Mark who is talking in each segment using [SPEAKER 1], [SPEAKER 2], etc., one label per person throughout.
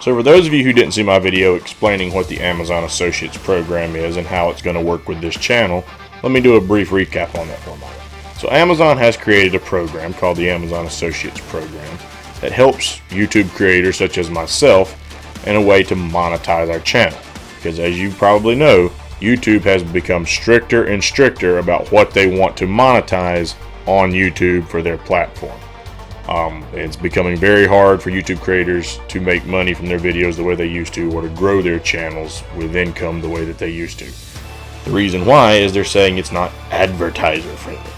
[SPEAKER 1] So for those of you who didn't see my video explaining what the Amazon Associates program is and how it's going to work with this channel, let me do a brief recap on that for a moment. So Amazon has created a program called the Amazon Associates program that helps YouTube creators such as myself in a way to monetize our channel. Because as you probably know, YouTube has become stricter and stricter about what they want to monetize on YouTube for their platform. It's becoming very hard for YouTube creators to make money from their videos the way they used to, or to grow their channels with income the way that they used to. The reason why is they're saying it's not advertiser friendly.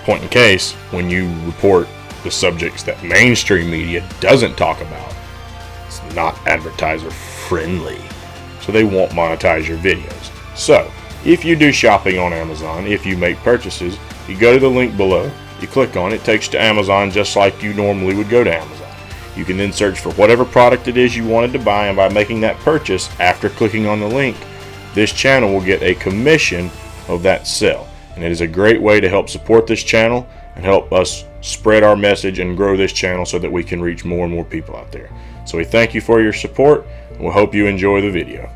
[SPEAKER 1] Point in case, when you report the subjects that mainstream media doesn't talk about, it's not advertiser friendly. So they won't monetize your videos. So if you do shopping on Amazon, if you make purchases, you go to the link below, you click on it, it takes you to Amazon just like you normally would go to Amazon. You can then search for whatever product it is you wanted to buy, and by making that purchase after clicking on the link, this channel will get a commission of that sale. And it is a great way to help support this channel and help us spread our message and grow this channel so that we can reach more and more people out there. So we thank you for your support, and we hope you enjoy the video.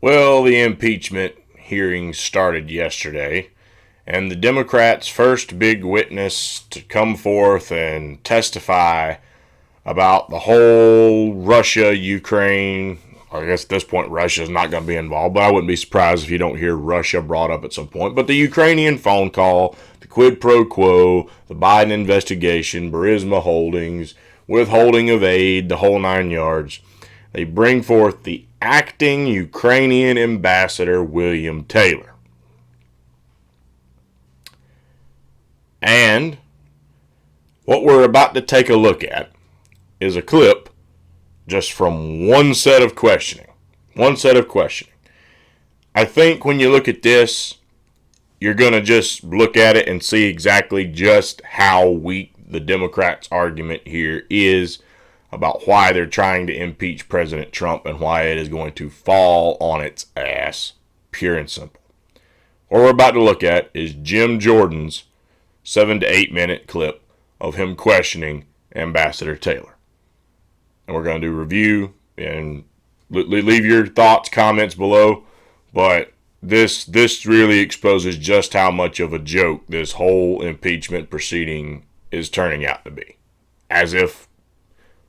[SPEAKER 1] Well, the impeachment hearings started yesterday, and the Democrats' first big witness to come forth and testify about the whole Russia-Ukraine, I guess at this point Russia's not going to be involved, but I wouldn't be surprised if you don't hear Russia brought up at some point. But the Ukrainian phone call, the quid pro quo, the Biden investigation, Burisma Holdings, withholding of aid, the whole 9 yards. They bring forth the acting Ukrainian ambassador, William Taylor. And what we're about to take a look at is a clip just from one set of questioning. One set of questioning. I think when you look at this, you're going to just look at it and see exactly just how weak the Democrats' argument here is about why they're trying to impeach President Trump and why it is going to fall on its ass, pure and simple. What we're about to look at is Jim Jordan's 7 to 8 minute clip of him questioning Ambassador Taylor. And we're going to do a review and leave your thoughts, comments below, but this really exposes just how much of a joke this whole impeachment proceeding is turning out to be. As if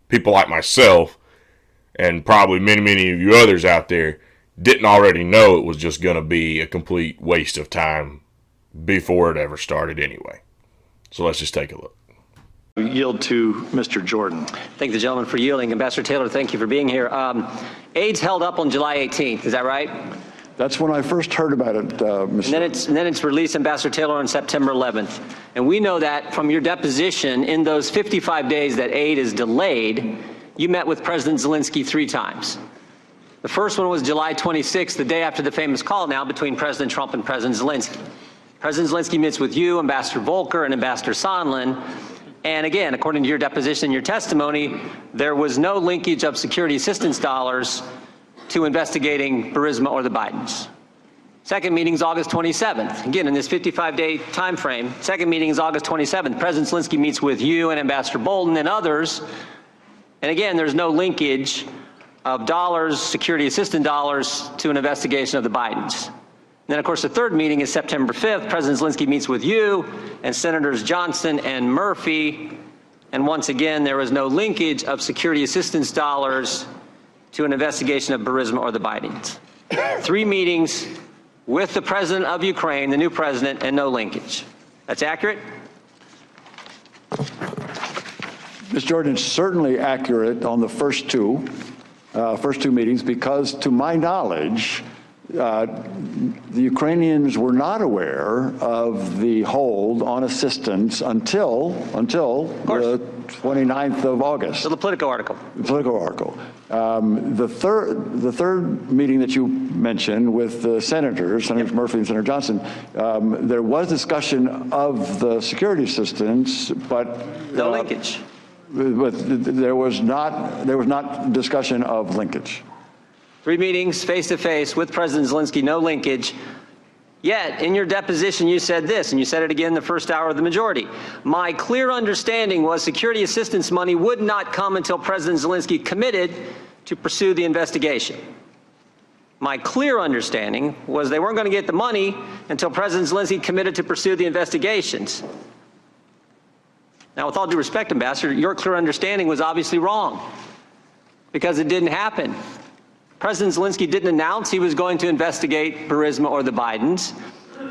[SPEAKER 1] people like myself, and probably many of you others out there, didn't already know it was just going to be a complete waste of time before it ever started anyway. So let's just take a look.
[SPEAKER 2] Yield to Mr. Jordan.
[SPEAKER 3] Thank the gentleman for yielding. Ambassador Taylor, thank you for being here. AIDS held up on July 18th, is that right?
[SPEAKER 2] That's when I first heard about it, Mr.
[SPEAKER 3] And then it's released, Ambassador Taylor, on September 11th. And we know that from your deposition, in those 55 days that aid is delayed, you met with President Zelensky 3 times. The first one was July 26th, the day after the famous call now between President Trump and President Zelensky. President Zelensky meets with you, Ambassador Volker, and Ambassador Sondland. And again, according to your deposition and your testimony, there was no linkage of security assistance dollars to investigating Burisma or the Bidens. Second meeting is August 27th. Again, in this 55-day time frame, second meeting is August 27th. President Zelensky meets with you and Ambassador Bolton and others. And again, there's no linkage of dollars, security assistance dollars, to an investigation of the Bidens. And then, of course, the third meeting is September 5th. President Zelensky meets with you and Senators Johnson and Murphy. And once again, there was no linkage of security assistance dollars to an investigation of Burisma or the Bidens. 3 meetings with the president of Ukraine, the new president, and no linkage. That's accurate?
[SPEAKER 2] Ms. Jordan, certainly accurate on the first two meetings, because to my knowledge, the Ukrainians were not aware of the hold on assistance until the 29th of August.
[SPEAKER 3] So the Politico article.
[SPEAKER 2] The Politico article. The third meeting that you mentioned with the senators, Senators Murphy and Senator Johnson, there was discussion of the security assistance, but
[SPEAKER 3] No linkage.
[SPEAKER 2] But there was not discussion of linkage.
[SPEAKER 3] 3 meetings face-to-face with President Zelensky, no linkage. Yet, in your deposition, you said this, and you said it again the first hour of the majority. My clear understanding was security assistance money would not come until President Zelensky committed to pursue the investigation. My clear understanding was they weren't going to get the money until President Zelensky committed to pursue the investigations. Now, with all due respect, Ambassador, your clear understanding was obviously wrong because it didn't happen. President Zelensky didn't announce he was going to investigate Burisma or the Bidens.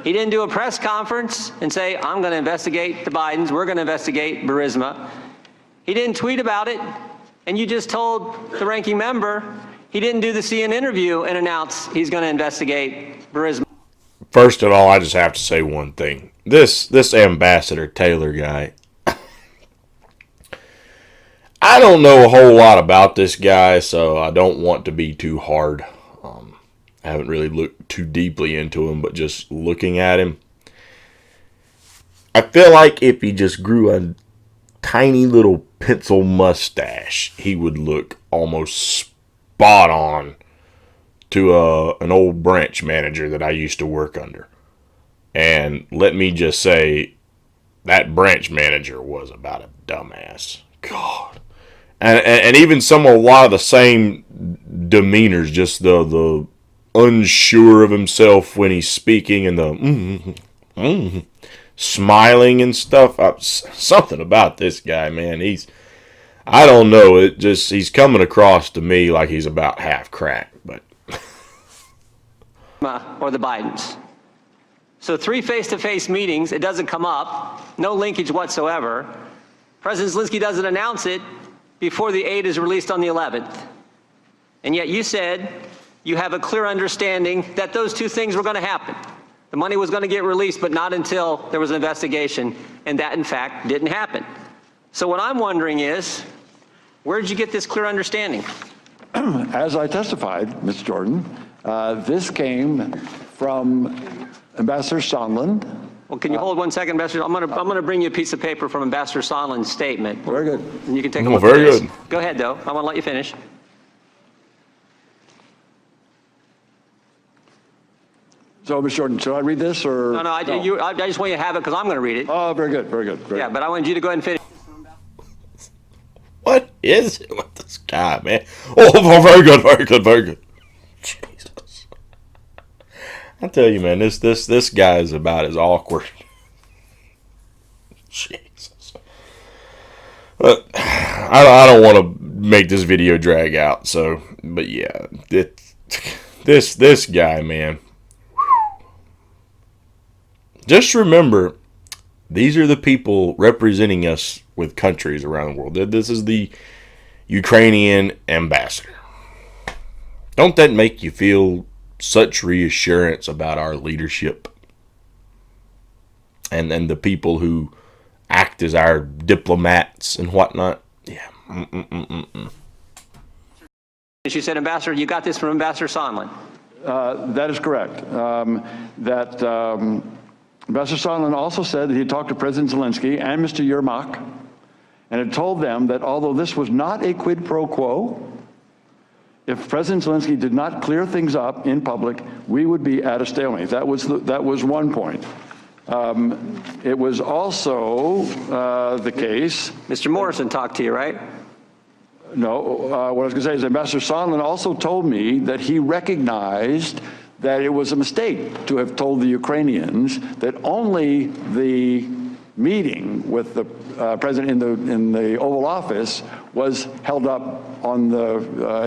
[SPEAKER 3] He didn't do a press conference and say, I'm going to investigate the Bidens, we're going to investigate Burisma. He didn't tweet about it, and you just told the ranking member he didn't do the CNN interview and announce he's going to investigate Burisma.
[SPEAKER 1] First of all, I just have to say one thing. This Ambassador Taylor guy, I don't know a whole lot about this guy, so I don't want to be too hard. I haven't really looked too deeply into him, but just looking at him, I feel like if he just grew a tiny little pencil mustache, he would look almost spot on to an old branch manager that I used to work under. And let me just say, that branch manager was about a dumbass. God. And even a lot of the same demeanors, just the unsure of himself when he's speaking and the smiling and stuff. Something about this guy, man. I don't know. He's coming across to me like he's about half cracked, but.
[SPEAKER 3] Or the Bidens. So 3 face-to-face meetings, it doesn't come up, no linkage whatsoever. President Zelensky doesn't announce it before the aid is released on the 11th. And yet you said you have a clear understanding that those 2 things were going to happen. The money was going to get released, but not until there was an investigation, and that, in fact, didn't happen. So what I'm wondering is, where did you get this clear understanding?
[SPEAKER 2] As I testified, Mr. Jordan, this came from Ambassador Sondland.
[SPEAKER 3] Well, can you hold 1 second, Ambassador? I'm going to bring you a piece of paper from Ambassador Sondland's statement.
[SPEAKER 2] Very good.
[SPEAKER 3] And you can take a
[SPEAKER 1] Oh,
[SPEAKER 3] look
[SPEAKER 1] very
[SPEAKER 3] at this.
[SPEAKER 1] good.
[SPEAKER 3] Go ahead, though. I want to let you finish.
[SPEAKER 2] So, Mr. Jordan, should I read this or?
[SPEAKER 3] No, I just want you to have it because I'm going to read it.
[SPEAKER 2] Oh, very good, very good.
[SPEAKER 3] Yeah, but I wanted you to go ahead and finish.
[SPEAKER 1] What is it with this guy, man? Oh, very good, very good, very good. Jesus. I tell you, man, this guy is about as awkward. Jesus. But I don't want to make this video drag out, so, but yeah, this guy, man. Just remember, these are the people representing us with countries around the world. This is the Ukrainian ambassador. Don't that make you feel such reassurance about our leadership? And the people who act as our diplomats and whatnot? Yeah.
[SPEAKER 3] She said, Ambassador, you got this from Ambassador Sondland.
[SPEAKER 2] That is correct. Ambassador Sondland also said that he talked to President Zelensky and Mr. Yermak and had told them that although this was not a quid pro quo, if President Zelensky did not clear things up in public, we would be at a stalemate. That was one point. It was also the case.
[SPEAKER 3] Mr. Morrison talked to you, right?
[SPEAKER 2] No, what I was going to say is Ambassador Sondland also told me that he recognized that it was a mistake to have told the Ukrainians that only the meeting with the president in the Oval Office was held up on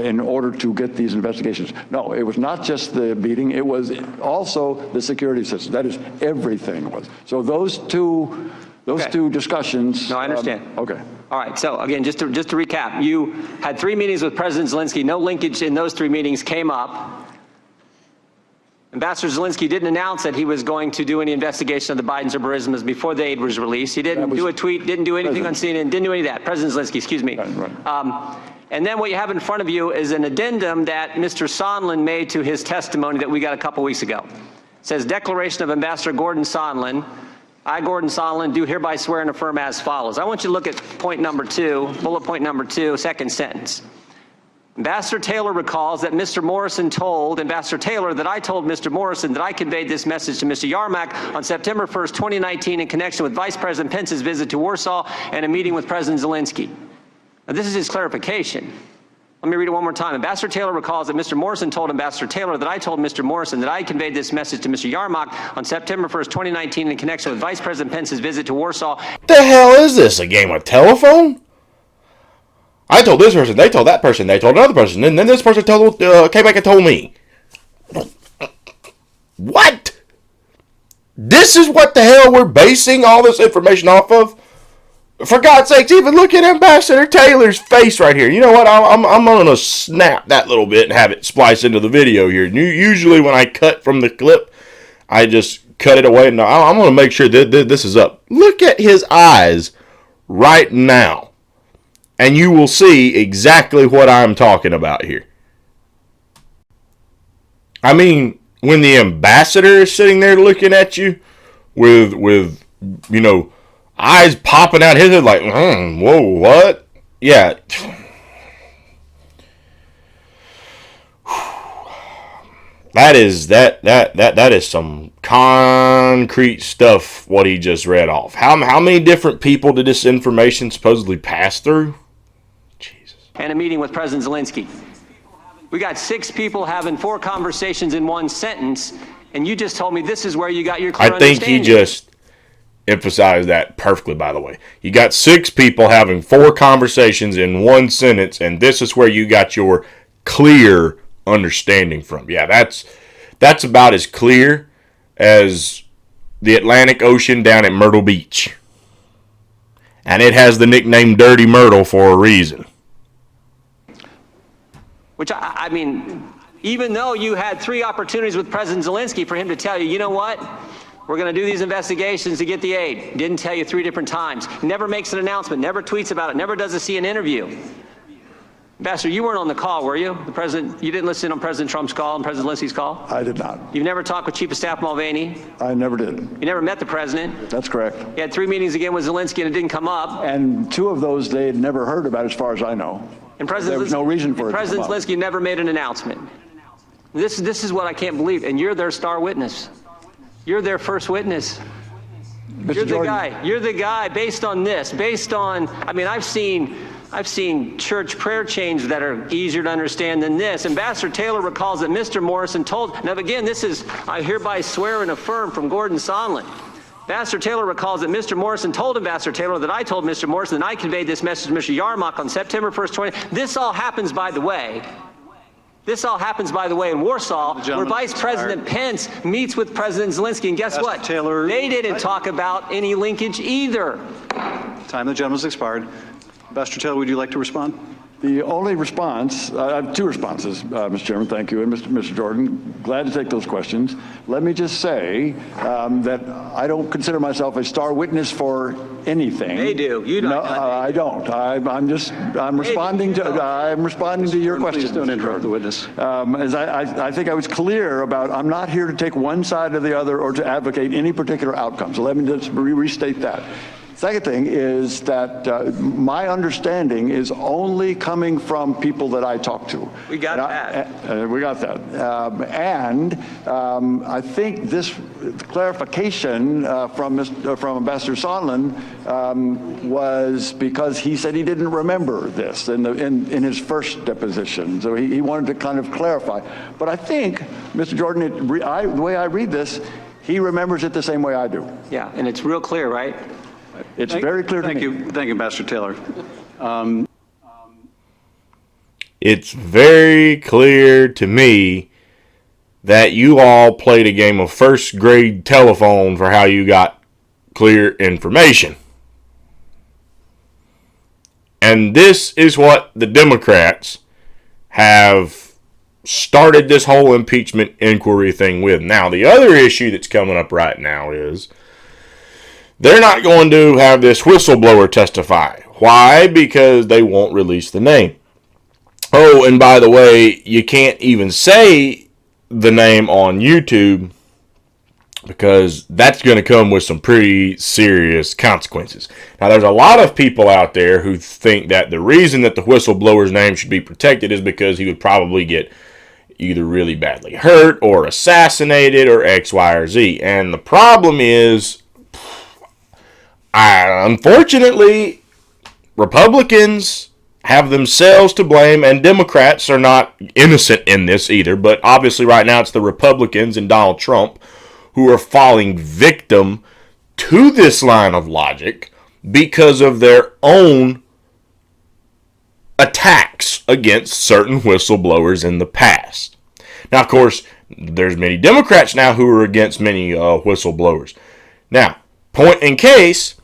[SPEAKER 2] in order to get these investigations. No, it was not just the meeting; it was also the security system. That is, everything was. So those two discussions.
[SPEAKER 3] No, I understand.
[SPEAKER 2] Okay.
[SPEAKER 3] All right. So again, just to recap, you had 3 meetings with President Zelensky. No linkage in those 3 meetings came up. Ambassador Zelensky didn't announce that he was going to do any investigation of the Bidens or Burismas before the aid was released. He didn't do a tweet, didn't do anything on CNN, didn't do any of that. President Zelensky, excuse me.
[SPEAKER 2] Right.
[SPEAKER 3] And then what you have in front of you is an addendum that Mr. Sondland made to his testimony that we got a couple weeks ago. It says, Declaration of Ambassador Gordon Sondland. I, Gordon Sondland, do hereby swear and affirm as follows. I want you to look at point number 2, bullet point number 2, second sentence. Ambassador Taylor recalls that Mr. Morrison told Ambassador Taylor that I told Mr. Morrison that I conveyed this message to Mr. Yarmak on September 1st, 2019 in connection with Vice President Pence's visit to Warsaw and a meeting with President Zelensky. Now, this is his clarification. Let me read it one more time. Ambassador Taylor recalls that Mr. Morrison told Ambassador Taylor that I told Mr. Morrison that I conveyed this message to Mr. Yarmak on September 1st, 2019 in connection with Vice President Pence's visit to Warsaw.
[SPEAKER 1] The hell is this? A game of telephone? I told this person, they told that person, they told another person, and then this person came back and told me. What? This is what the hell we're basing all this information off of? For God's sakes, even look at Ambassador Taylor's face right here. You know what? I'm going to snap that little bit and have it splice into the video here. Usually when I cut from the clip, I just cut it away. And I'm going to make sure that this is up. Look at his eyes right now. And you will see exactly what I'm talking about here. I mean, when the ambassador is sitting there looking at you with you know, eyes popping out his head like, whoa, what? Yeah. That is some concrete stuff what he just read off. How many different people did this information supposedly pass through? Jesus.
[SPEAKER 3] And a meeting with President Zelensky. We got 6 people having 4 conversations in one sentence, and you just told me this is where you got your clear
[SPEAKER 1] understanding. I think he just emphasized that perfectly, by the way. You got 6 people having 4 conversations in one sentence, and this is where you got your clear understanding from. Yeah, that's about as clear as the Atlantic Ocean down at Myrtle Beach. And it has the nickname Dirty Myrtle for a reason.
[SPEAKER 3] Which, I mean, even though you had 3 opportunities with President Zelensky for him to tell you, you know what? We're going to do these investigations to get the aid. Didn't tell you 3 different times. Never makes an announcement, never tweets about it, never does a CNN interview. Ambassador, you weren't on the call, were you? You didn't listen on President Trump's call and President Zelensky's call?
[SPEAKER 2] I did not.
[SPEAKER 3] You've never talked with Chief of Staff Mulvaney?
[SPEAKER 2] I never did.
[SPEAKER 3] You never met the president?
[SPEAKER 2] That's correct.
[SPEAKER 3] You had 3 meetings again with Zelensky and it didn't come up.
[SPEAKER 2] And 2 of those they had never heard about as far as I know.
[SPEAKER 3] And President
[SPEAKER 2] there was no reason for it
[SPEAKER 3] President
[SPEAKER 2] to come up.
[SPEAKER 3] Zelensky never made an announcement. This is what I can't believe. And you're their star witness. You're their first witness.
[SPEAKER 2] Mr.
[SPEAKER 3] You're the
[SPEAKER 2] Jordan,
[SPEAKER 3] guy. You're the guy based on this. Based on, I mean, I've seen church prayer chains that are easier to understand than this. Ambassador Taylor recalls that Mr. Morrison told, now again, this is, I hereby swear and affirm from Gordon Sondland. Ambassador Taylor recalls that Mr. Morrison told Ambassador Taylor that I told Mr. Morrison that I conveyed this message to Mr. Yarmak on September 1st, 20. This all happens, by the way. This all happens, by the way, in Warsaw, where Vice President Pence meets with President Zelensky. And guess what?
[SPEAKER 4] Taylor,
[SPEAKER 3] they didn't talk about any linkage either.
[SPEAKER 4] Time of the gentleman's expired. Ambassador Taylor, would you like to respond?
[SPEAKER 2] The only response, I have 2 responses, Mr. Chairman, thank you, and Mr. Jordan, glad to take those questions. Let me just say that I don't consider myself a star witness for anything.
[SPEAKER 3] They do. You don't.
[SPEAKER 2] No, I don't. I'm responding to your questions.
[SPEAKER 4] Please don't interrupt the witness.
[SPEAKER 2] As I think I was clear about, I'm not here to take one side or the other or to advocate any particular outcome. So let me just restate that. Second thing is that my understanding is only coming from people that I talk to.
[SPEAKER 3] We got that.
[SPEAKER 2] We got that. And I think this clarification from Ambassador Sondland was because he said he didn't remember this in his first deposition. So he wanted to kind of clarify. But I think, Mr. Jordan, the way I read this, he remembers it the same way I do.
[SPEAKER 3] Yeah, and it's real clear, right?
[SPEAKER 2] It's very clear to me.
[SPEAKER 4] Thank you, Ambassador Taylor.
[SPEAKER 1] It's very clear to me that you all played a game of first grade telephone for how you got clear information. And this is what the Democrats have started this whole impeachment inquiry thing with. Now, the other issue that's coming up right now is they're not going to have this whistleblower testify. Why? Because they won't release the name. Oh, and by the way, you can't even say the name on YouTube because that's going to come with some pretty serious consequences. Now, there's a lot of people out there who think that the reason that the whistleblower's name should be protected is because he would probably get either really badly hurt or assassinated or X, Y, or Z. And the problem is, unfortunately, Republicans have themselves to blame, and Democrats are not innocent in this either. But obviously right now it's the Republicans and Donald Trump who are falling victim to this line of logic because of their own attacks against certain whistleblowers in the past. Now, of course, there's many Democrats now who are against many whistleblowers. Now, point in case,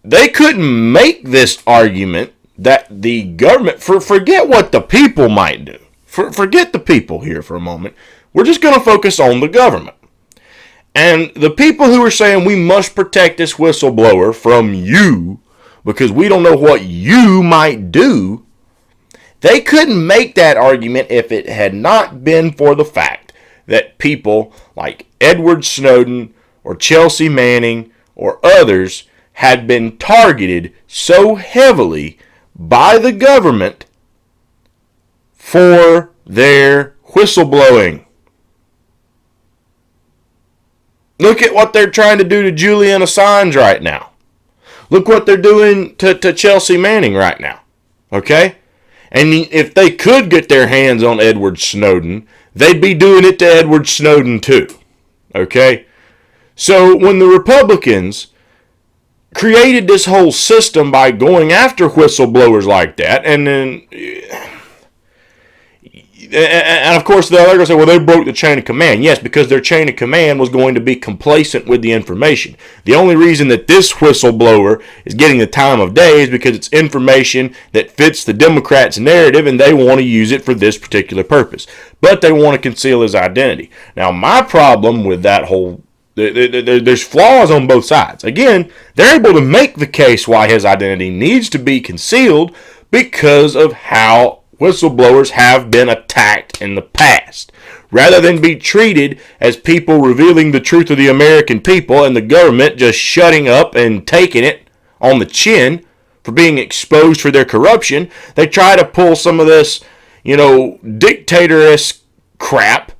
[SPEAKER 1] they couldn't make this argument that the government, forget what the people might do. Forget the people here for a moment. We're just going to focus on the government. And the people who are saying we must protect this whistleblower from you because we don't know what you might do, they couldn't make that argument if it had not been for the fact that people like Edward Snowden or Chelsea Manning or others had been targeted so heavily by the government for their whistleblowing. Look at what they're trying to do to Julian Assange right now. Look what they're doing to Chelsea Manning right now. Okay? And if they could get their hands on Edward Snowden, they'd be doing it to Edward Snowden too. Okay? So when the Republicans created this whole system by going after whistleblowers like that, and then, and of course they're going to say, well, they broke the chain of command. Yes, because their chain of command was going to be complacent with the information. The only reason that this whistleblower is getting the time of day is because it's information that fits the Democrats' narrative, and they want to use it for this particular purpose. But they want to conceal his identity. Now, my problem with that whole there's flaws on both sides. Again, they're able to make the case why his identity needs to be concealed because of how whistleblowers have been attacked in the past. Rather than be treated as people revealing the truth of the American people and the government just shutting up and taking it on the chin for being exposed for their corruption, they try to pull some of this, dictator-esque crap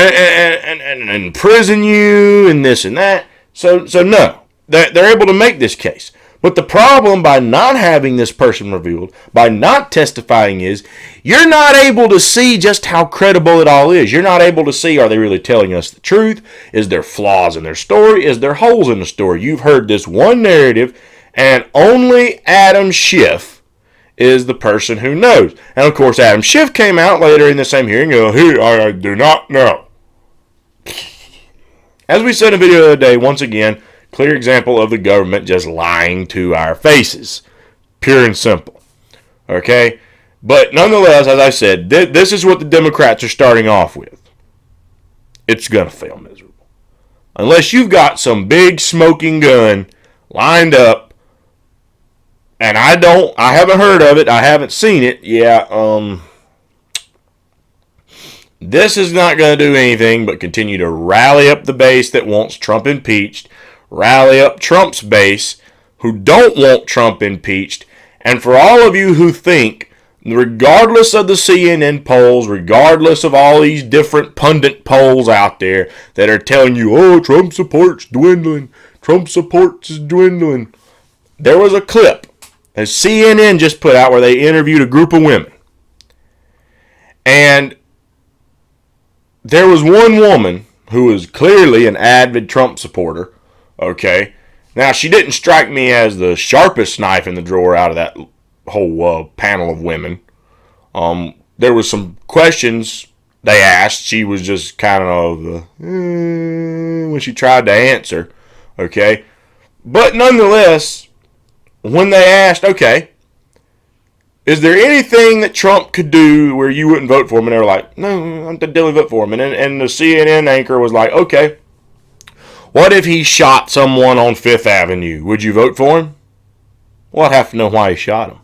[SPEAKER 1] and imprison you and this and that. So no, they're able to make this case. But the problem by not having this person revealed, by not testifying is, you're not able to see just how credible it all is. You're not able to see, are they really telling us the truth? Is there flaws in their story? Is there holes in the story? You've heard this one narrative, and only Adam Schiff is the person who knows. And of course, Adam Schiff came out later in the same hearing, I do not know. As we said in a video the other day, once again, clear example of the government just lying to our faces. Pure and simple. Okay? But nonetheless, as I said, this is what the Democrats are starting off with. It's going to fail miserable. Unless you've got some big smoking gun lined up, and I haven't heard of it, I haven't seen it, this is not going to do anything but continue to rally up the base that wants Trump impeached, rally up Trump's base who don't want Trump impeached, and for all of you who think, regardless of the CNN polls, regardless of all these different pundit polls out there that are telling you, Trump support's dwindling, Trump support is dwindling. There was a clip that CNN just put out where they interviewed a group of women. And there was one woman who was clearly an avid Trump supporter. Okay. Now, she didn't strike me as the sharpest knife in the drawer out of that whole panel of women. There was some questions they asked. She was just kind of when she tried to answer. Okay. But nonetheless, when they asked, okay, is there anything that Trump could do where you wouldn't vote for him? And they were like, no, I'm definitely vote for him. And the CNN anchor was like, okay, what if he shot someone on Fifth Avenue? Would you vote for him? Well, I'd have to know why he shot him.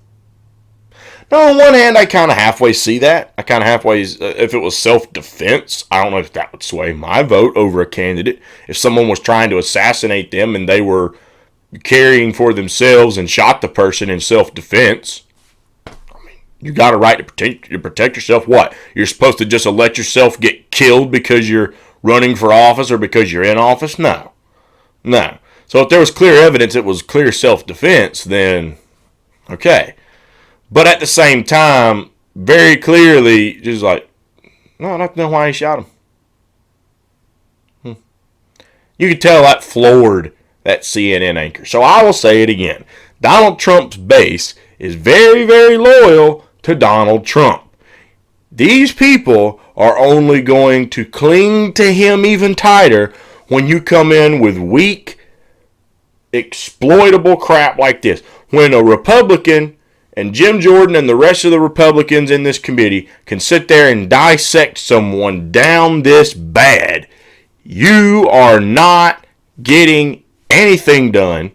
[SPEAKER 1] Now, on one hand, I kind of halfway see that. I kind of halfway, if it was self-defense, I don't know if that would sway my vote over a candidate. If someone was trying to assassinate them and they were carrying for themselves and shot the person in self-defense, you got a right to protect yourself. What? You're supposed to just let yourself get killed because you're running for office or because you're in office? No. So if there was clear evidence it was clear self-defense, then okay. But at the same time, very clearly, just like, no, I don't know why he shot him. You could tell that floored that CNN anchor. So I will say it again. Donald Trump's base is very, very loyal to Donald Trump. These people are only going to cling to him even tighter when you come in with weak, exploitable crap like this. When a Republican and Jim Jordan and the rest of the Republicans in this committee can sit there and dissect someone down this bad, you are not getting anything done.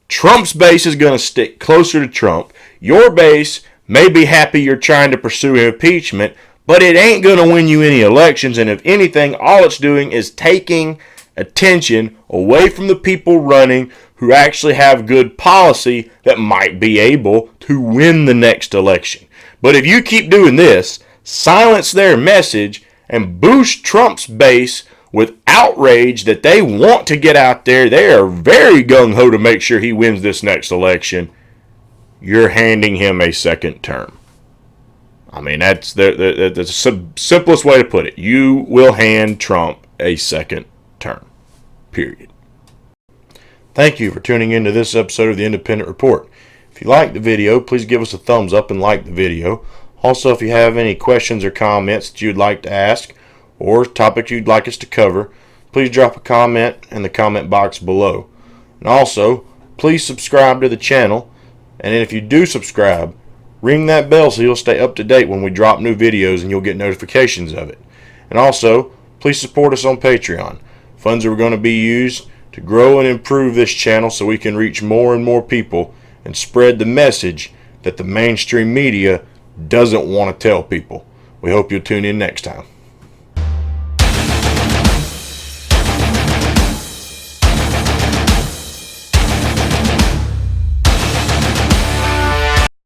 [SPEAKER 1] Trump's base is going to stick closer to Trump. Your base may be happy you're trying to pursue impeachment, but it ain't going to win you any elections. And if anything, all it's doing is taking attention away from the people running who actually have good policy that might be able to win the next election. But if you keep doing this, silence their message and boost Trump's base with outrage that they want to get out there, they are very gung-ho to make sure he wins this next election, you're handing him a second term. I mean, that's the simplest way to put it. You will hand Trump a second term. Period. Thank you for tuning into this episode of the Independent Report. If you liked the video, please give us a thumbs up and like the video. Also, if you have any questions or comments that you'd like to ask or topics you'd like us to cover, please drop a comment in the comment box below. And also, please subscribe to the channel. And if you do subscribe, ring that bell so you'll stay up to date when we drop new videos and you'll get notifications of it. And also, please support us on Patreon. Funds are going to be used to grow and improve this channel so we can reach more and more people and spread the message that the mainstream media doesn't want to tell people. We hope you'll tune in next time.